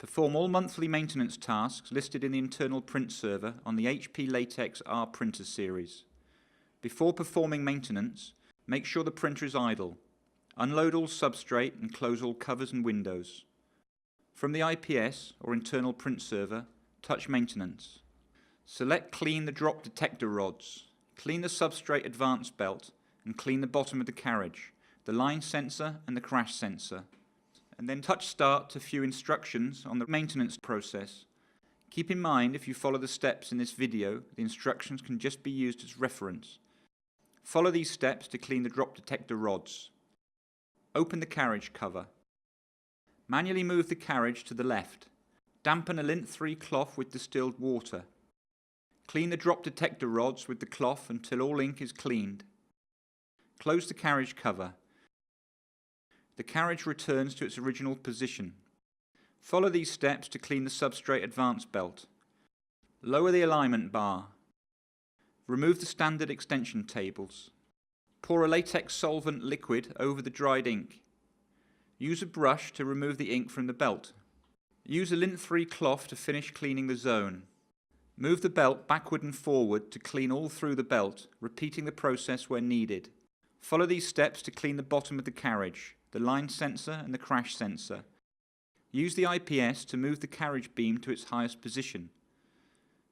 Perform all monthly maintenance tasks listed in the internal print server on the HP Latex R printer series. Before performing maintenance, make sure the printer is idle. Unload all substrate and close all covers and windows. From the IPS or internal print server, touch Maintenance. Select Clean the drop detector rods. Clean the substrate-advance belt and clean the bottom of the carriage, the line sensor and the crash sensor. And then touch Start to view instructions on the maintenance process. Keep in mind, if you follow the steps in this video, the instructions can just be used as reference. Follow these steps to clean the drop detector rods. Open the carriage cover. Manually move the carriage to the left. Dampen a lint-free cloth with distilled water. Clean the drop detector rods with the cloth until all ink is cleaned. Close the carriage cover. The carriage returns to its original position. Follow these steps to clean the substrate-advance belt. Lower the alignment bar. Remove the standard extension tables. Pour a latex solvent liquid over the dried ink. Use a brush to remove the ink from the belt. Use a lint-free cloth to finish cleaning the zone. Move the belt backward and forward to clean all through the belt, repeating the process where needed. Follow these steps to clean the bottom of the carriage, the line sensor and the crash sensor. Use the IPS to move the carriage beam to its highest position.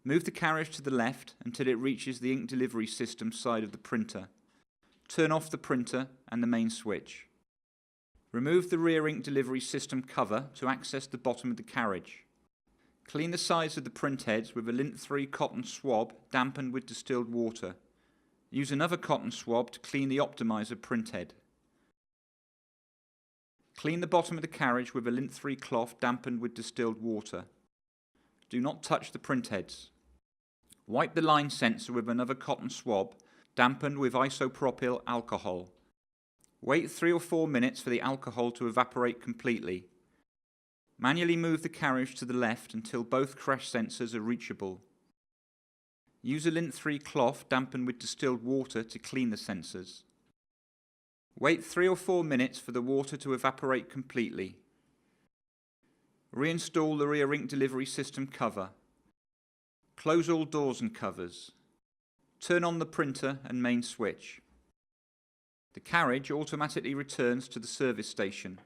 Move the carriage to the left until it reaches the ink delivery system side of the printer. Turn off the printer and the main switch. Remove the rear ink delivery system cover to access the bottom of the carriage. Clean the sides of the print heads with a lint-free cotton swab dampened with distilled water. Use another cotton swab to clean the optimizer print head. Clean the bottom of the carriage with a lint-free cloth dampened with distilled water. Do not touch the print heads. Wipe the line sensor with another cotton swab dampened with isopropyl alcohol. Wait 3 or 4 minutes for the alcohol to evaporate completely. Manually move the carriage to the left until both crash sensors are reachable. Use a lint-free cloth dampened with distilled water to clean the sensors. Wait 3 or 4 minutes for the water to evaporate completely. Reinstall the rear ink delivery system cover. Close all doors and covers. Turn on the printer and main switch. The carriage automatically returns to the service station.